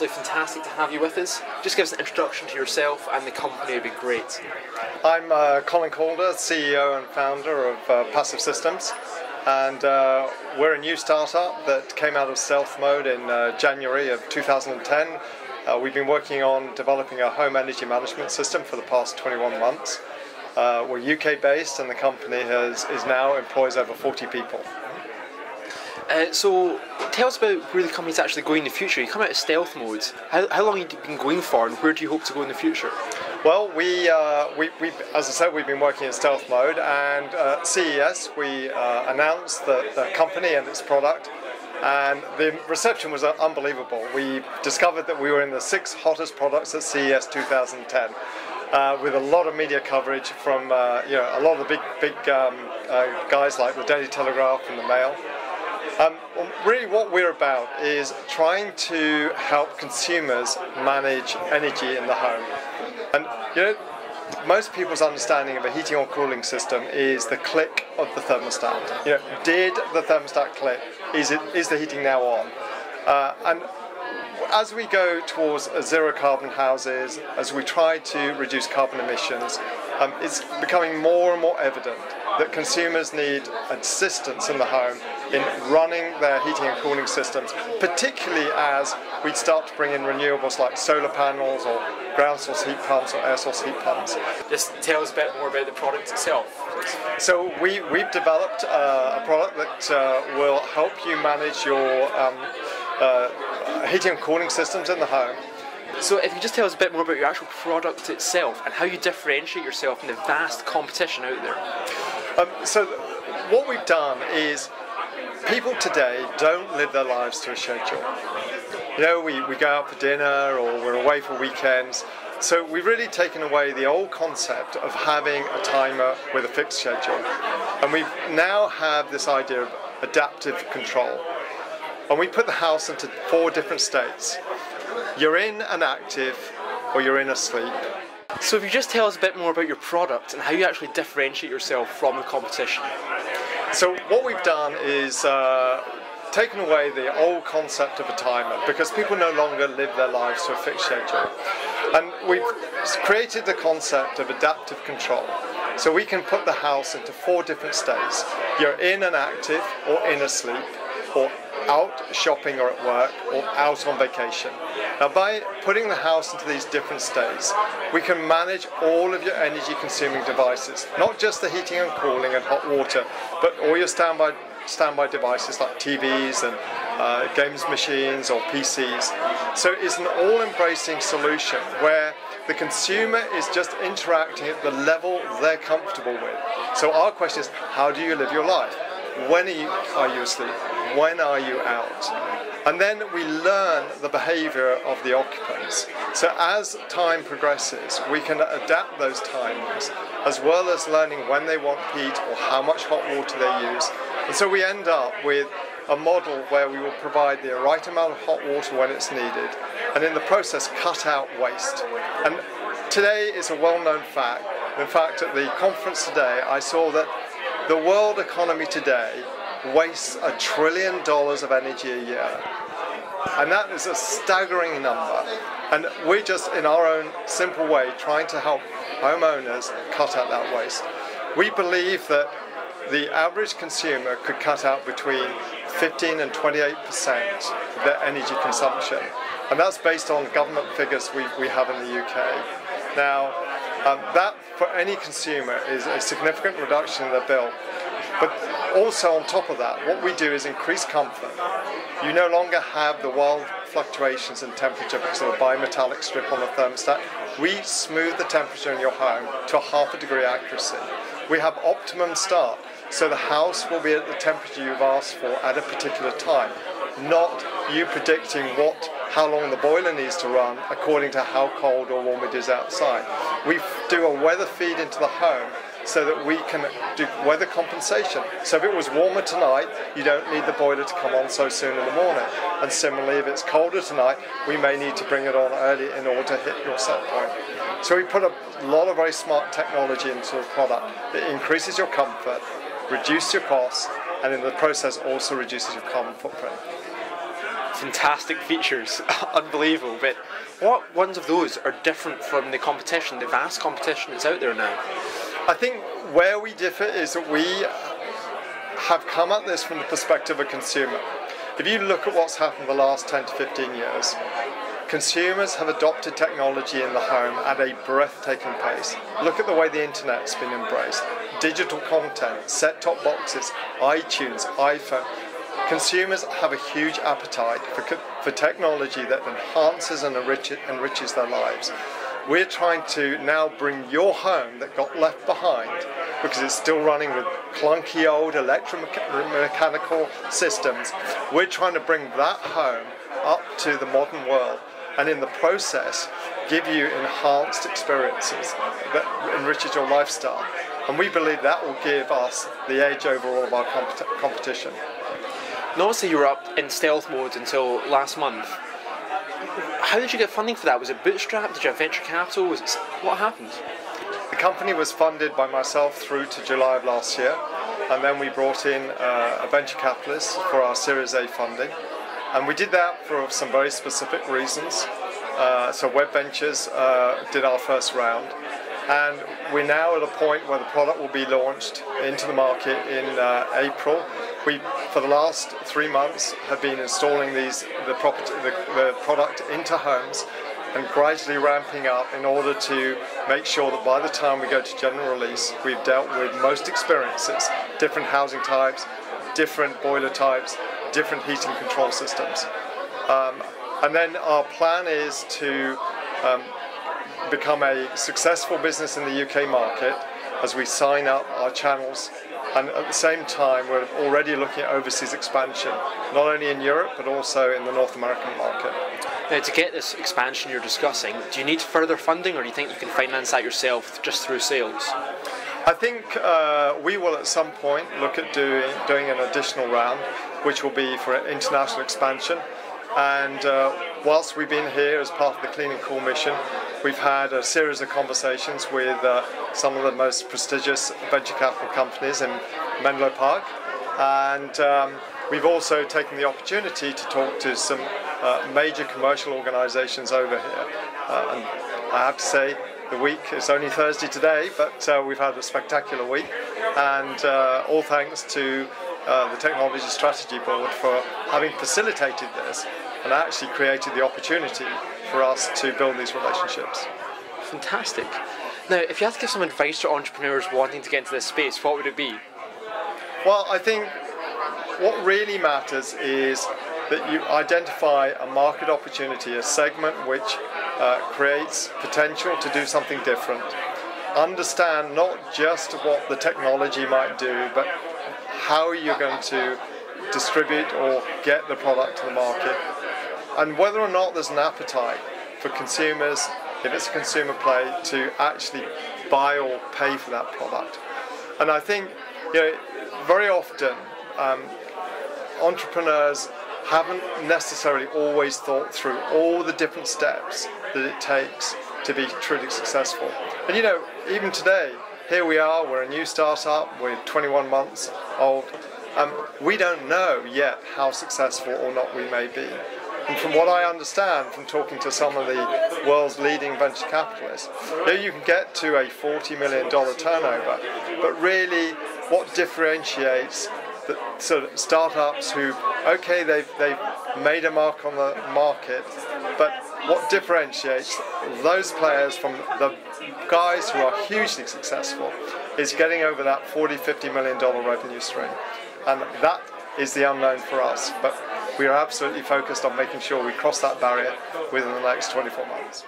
absolutely fantastic to have you with us. Just give us an introduction to yourself and the company would be great. I'm Colin Calder, CEO and founder of PassivSystems, and we're a new startup that came out of stealth mode in January of 2010. We've been working on developing a home energy management system for the past 21 months. We're UK based and the company is now employs over 40 people. So tell us about where the company's actually going in the future. You come out of stealth mode. How long have you been going for and where do you hope to go in the future? Well, we as I said, we've been working in stealth mode, and at CES we announced the company and its product, and the reception was unbelievable. We discovered that we were in the 6 hottest products at CES 2010. With a lot of media coverage from a lot of the big guys like the Daily Telegraph and the Mail. Really what we're about is trying to help consumers manage energy in the home. And most people's understanding of a heating or cooling system is the click of the thermostat. Did the thermostat click? Is the heating now on? And as we go towards zero carbon houses, as we try to reduce carbon emissions, it's becoming more and more evident that consumers need assistance in the home in running their heating and cooling systems, particularly as we start to bring in renewables like solar panels or ground source heat pumps or air source heat pumps. Just tell us a bit more about the product itself, please. So we've developed a product that will help you manage your heating and cooling systems in the home. So if you could just tell us a bit more about your actual product itself and how you differentiate yourself in the vast competition out there. So what we've done is, people today don't live their lives to a schedule. We go out for dinner or we're away for weekends. So we've really taken away the old concept of having a timer with a fixed schedule. And we now have this idea of adaptive control. And we put the house into 4 different states. You're in an active or you're in a sleep. So if you just tell us a bit more about your product and how you actually differentiate yourself from the competition. So what we've done is taken away the old concept of a timer, because people no longer live their lives to a fixed schedule. And we've created the concept of adaptive control. So we can put the house into 4 different states. You're in an active or in a sleep, or out shopping or at work, or out on vacation. Now by putting the house into these different states, we can manage all of your energy consuming devices, not just the heating and cooling and hot water, but all your standby devices like TVs and games machines or PCs. So it's an all-embracing solution where the consumer is just interacting at the level they're comfortable with. So our question is, how do you live your life? When are you asleep? When are you out? And then we learn the behavior of the occupants. So as time progresses, we can adapt those timings, as well as learning when they want heat or how much hot water they use. And so we end up with a model where we will provide the right amount of hot water when it's needed, and in the process cut out waste. And today is a well-known fact. In fact, at the conference today, I saw that the world economy today wastes $1 trillion of energy a year. And that is a staggering number. And we're just, in our own simple way, trying to help homeowners cut out that waste. We believe that the average consumer could cut out between 15 and 28% of their energy consumption. And that's based on government figures we have in the UK. Now, that for any consumer is a significant reduction in their bill. But also on top of that, what we do is increase comfort. You no longer have the wild fluctuations in temperature because of the bimetallic strip on the thermostat. We smooth the temperature in your home to a ½ degree accuracy. We have optimum start, so the house will be at the temperature you've asked for at a particular time, not you predicting how long the boiler needs to run according to how cold or warm it is outside. We do a weather feed into the home so that we can do weather compensation. So if it was warmer tonight, you don't need the boiler to come on so soon in the morning. And similarly, if it's colder tonight, we may need to bring it on early in order to hit your set point. So we put a lot of very smart technology into the product. It increases your comfort, reduces your costs, and in the process also reduces your carbon footprint. fantastic features, unbelievable. But what ones of those are different from the competition, the vast competition that's out there now? I think where we differ is that we have come at this from the perspective of a consumer. If you look at what's happened the last 10 to 15 years, consumers have adopted technology in the home at a breathtaking pace. Look at the way the internet's been embraced. Digital content, set-top boxes, iTunes, iPhone. Consumers have a huge appetite for technology that enhances and enriches their lives. We're trying to now bring your home that got left behind because it's still running with clunky old electromechanical systems. We're trying to bring that home up to the modern world, and in the process give you enhanced experiences that enriches your lifestyle. And we believe that will give us the edge over all of our competition. And obviously you were up in stealth mode until last month. How did you get funding for that? Was it bootstrapped? Did you have venture capital? What happened? The company was funded by myself through to July of last year, and then we brought in a venture capitalist for our Series A funding. And we did that for some very specific reasons. So Web Ventures did our first round, and we're now at a point where the product will be launched into the market in April. We, for the last 3 months, have been installing the product into homes and gradually ramping up in order to make sure that by the time we go to general release, we've dealt with most experiences, different housing types, different boiler types, different heating control systems. And then our plan is to become a successful business in the UK market as we sign up our channels, and at the same time we're already looking at overseas expansion, not only in Europe but also in the North American market. Now, to get this expansion you're discussing, do you need further funding, or do you think you can finance that yourself just through sales? I think we will at some point look at doing an additional round, which will be for international expansion. And whilst we've been here as part of the Clean and Cool mission, we've had a series of conversations with some of the most prestigious venture capital companies in Menlo Park, and we've also taken the opportunity to talk to some major commercial organisations over here. And I have to say, the week is only Thursday today, but we've had a spectacular week, and all thanks to the Technology Strategy Board for having facilitated this and actually created the opportunity for us to build these relationships. Fantastic. Now, if you had to give some advice to entrepreneurs wanting to get into this space, what would it be? Well, I think what really matters is that you identify a market opportunity, a segment which creates potential to do something different. Understand not just what the technology might do, but how you're going to distribute or get the product to the market, and whether or not there's an appetite for consumers, if it's a consumer play, to actually buy or pay for that product. And I think, very often entrepreneurs haven't necessarily always thought through all the different steps that it takes to be truly successful. And even today, here we are, we're a new startup, we're 21 months old. We don't know yet how successful or not we may be. And from what I understand from talking to some of the world's leading venture capitalists, you can get to a $40 million turnover, but really what differentiates the sort of startups who, okay, they've made a mark on the market, but what differentiates those players from the guys who are hugely successful is getting over that $40–50 million revenue stream. And that is the unknown for us, but we are absolutely focused on making sure we cross that barrier within the next 24 months.